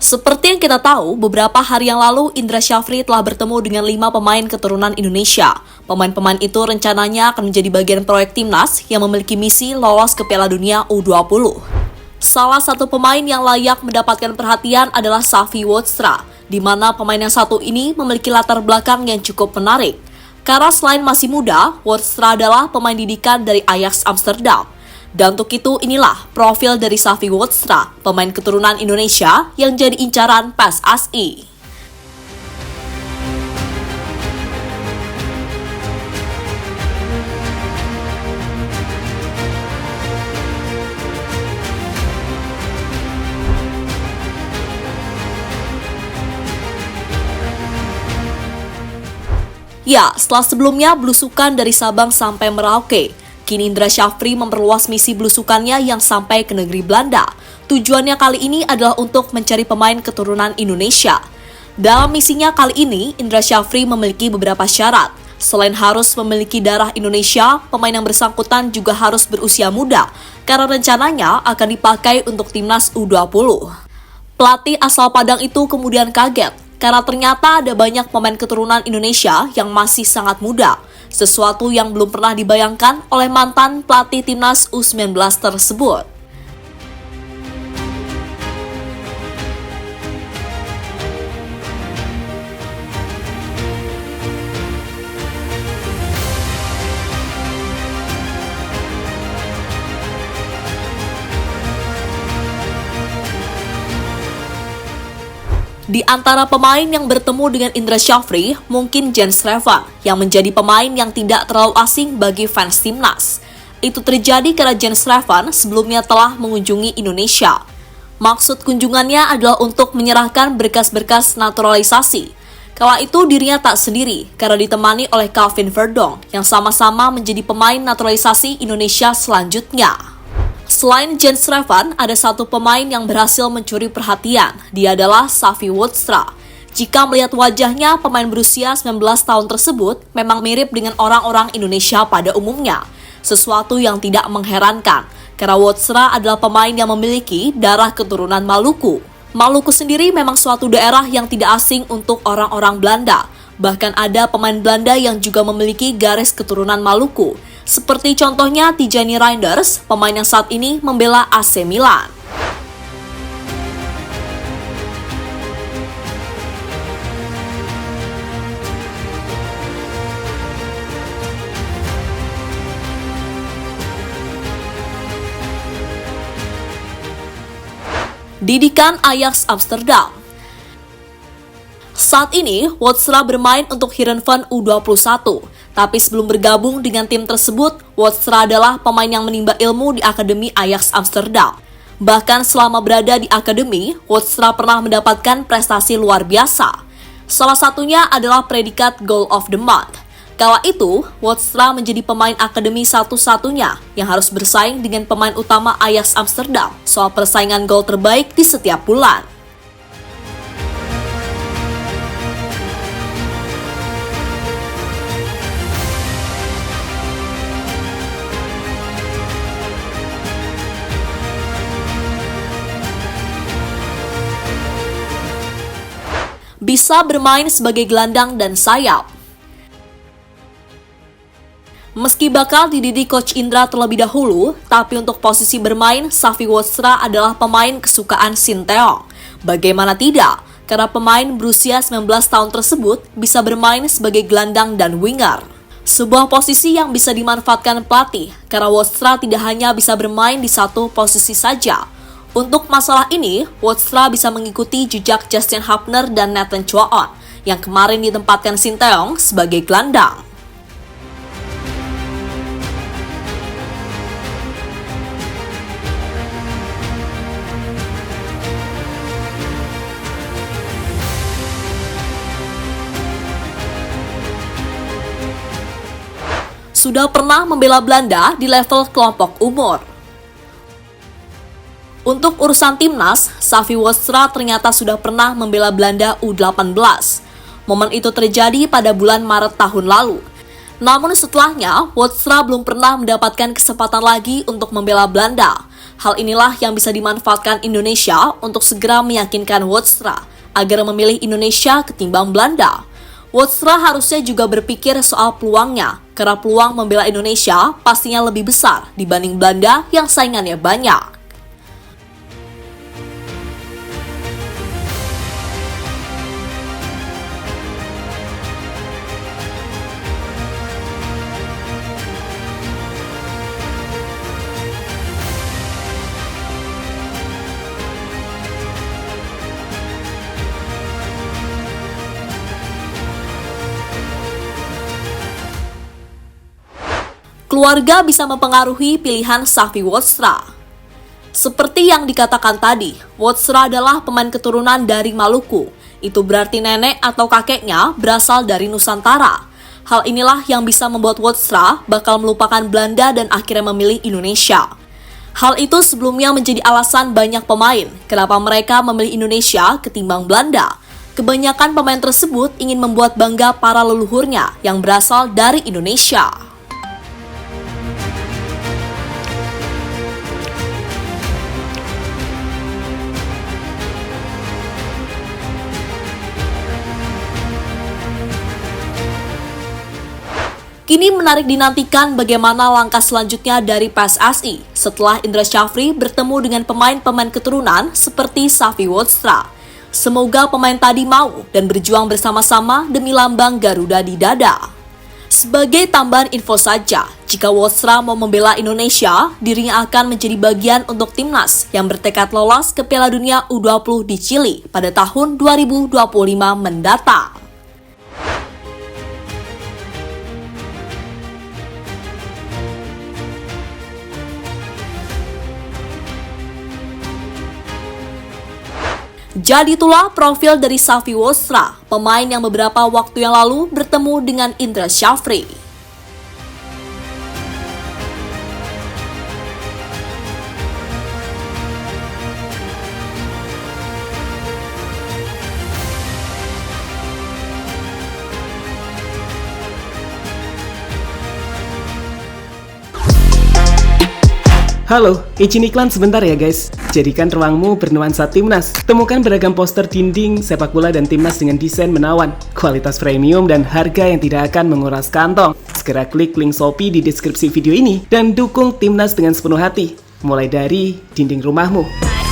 Seperti yang kita tahu, beberapa hari yang lalu Indra Syafri telah bertemu dengan 5 pemain keturunan Indonesia. Pemain-pemain itu rencananya akan menjadi bagian proyek timnas yang memiliki misi lolos ke Piala Dunia U20. Salah satu pemain yang layak mendapatkan perhatian adalah Safi Wotstra, di mana pemain yang satu ini memiliki latar belakang yang cukup menarik. Karena selain masih muda, Wotstra adalah pemain didikan dari Ajax Amsterdam. Dan untuk itu inilah profil dari Safi Wotstra, pemain keturunan Indonesia yang jadi incaran PSSI. Ya, setelah sebelumnya belusukan dari Sabang sampai Merauke, kini Indra Syafri memperluas misi belusukannya yang sampai ke negeri Belanda. Tujuannya kali ini adalah untuk mencari pemain keturunan Indonesia. Dalam misinya kali ini, Indra Syafri memiliki beberapa syarat. Selain harus memiliki darah Indonesia, pemain yang bersangkutan juga harus berusia muda, karena rencananya akan dipakai untuk timnas U20. Pelatih asal Padang itu kemudian kaget, karena ternyata ada banyak pemain keturunan Indonesia yang masih sangat muda. Sesuatu yang belum pernah dibayangkan oleh mantan pelatih timnas U19 tersebut. Di antara pemain yang bertemu dengan Indra Syafri, mungkin Jens Revan, yang menjadi pemain yang tidak terlalu asing bagi fans timnas. Itu terjadi karena Jens Revan sebelumnya telah mengunjungi Indonesia. Maksud kunjungannya adalah untuk menyerahkan berkas-berkas naturalisasi. Kala itu dirinya tak sendiri, karena ditemani oleh Calvin Verdong, yang sama-sama menjadi pemain naturalisasi Indonesia selanjutnya. Selain Jens Revan, ada satu pemain yang berhasil mencuri perhatian. Dia adalah Safi Wotstra. Jika melihat wajahnya, pemain berusia 19 tahun tersebut memang mirip dengan orang-orang Indonesia pada umumnya. Sesuatu yang tidak mengherankan, karena Wotstra adalah pemain yang memiliki darah keturunan Maluku. Maluku sendiri memang suatu daerah yang tidak asing untuk orang-orang Belanda. Bahkan ada pemain Belanda yang juga memiliki garis keturunan Maluku. Seperti contohnya Tijani Reinders, pemain yang saat ini membela AC Milan. Didikan Ajax Amsterdam. Saat ini, Wotstra bermain untuk Heerenveen U21. Tapi sebelum bergabung dengan tim tersebut, Wotstra adalah pemain yang menimba ilmu di Akademi Ajax Amsterdam. Bahkan selama berada di akademi, Wotstra pernah mendapatkan prestasi luar biasa. Salah satunya adalah predikat Goal of the Month. Kala itu, Wotstra menjadi pemain akademi satu-satunya yang harus bersaing dengan pemain utama Ajax Amsterdam soal persaingan gol terbaik di setiap bulan. Bisa bermain sebagai gelandang dan sayap. Meski bakal dididik Coach Indra terlebih dahulu, tapi untuk posisi bermain, Safi Wotstra adalah pemain kesukaan Sinteyong. Bagaimana tidak? Karena pemain berusia 19 tahun tersebut bisa bermain sebagai gelandang dan winger. Sebuah posisi yang bisa dimanfaatkan pelatih, karena Wotstra tidak hanya bisa bermain di satu posisi saja. Untuk masalah ini, Wotstra bisa mengikuti jejak Justin Hapner dan Nathan Chuaon yang kemarin ditempatkan Sinteyong sebagai gelandang. Sudah pernah membela Belanda di level kelompok umur. Untuk urusan timnas, Safi Wotstra ternyata sudah pernah membela Belanda U18. Momen itu terjadi pada bulan Maret tahun lalu. Namun setelahnya, Wotstra belum pernah mendapatkan kesempatan lagi untuk membela Belanda. Hal inilah yang bisa dimanfaatkan Indonesia untuk segera meyakinkan Woodstra agar memilih Indonesia ketimbang Belanda. Woodstra harusnya juga berpikir soal peluangnya, karena peluang membela Indonesia pastinya lebih besar dibanding Belanda yang saingannya banyak. Keluarga bisa mempengaruhi pilihan Safi Woodstra. Seperti yang dikatakan tadi, Woodstra adalah pemain keturunan dari Maluku. Itu berarti nenek atau kakeknya berasal dari Nusantara. Hal inilah yang bisa membuat Woodstra bakal melupakan Belanda dan akhirnya memilih Indonesia. Hal itu sebelumnya menjadi alasan banyak pemain kenapa mereka memilih Indonesia ketimbang Belanda. Kebanyakan pemain tersebut ingin membuat bangga para leluhurnya yang berasal dari Indonesia. Kini menarik dinantikan bagaimana langkah selanjutnya dari PSSI setelah Indra Syafri bertemu dengan pemain-pemain keturunan seperti Safi Woodstra. Semoga pemain tadi mau dan berjuang bersama-sama demi lambang Garuda di dada. Sebagai tambahan info saja, jika Woodstra mau membela Indonesia, dirinya akan menjadi bagian untuk timnas yang bertekad lolos ke Piala Dunia U20 di Chili pada tahun 2025 mendatang. Jadi itulah profil dari Safi Woodstra, pemain yang beberapa waktu yang lalu bertemu dengan Indra Syafri. Halo, izin iklan sebentar ya guys. Jadikan ruangmu bernuansa timnas. Temukan beragam poster dinding, sepak bola dan timnas dengan desain menawan, kualitas premium dan harga yang tidak akan menguras kantong. Segera klik link Shopee di deskripsi video ini dan dukung timnas dengan sepenuh hati. Mulai dari dinding rumahmu.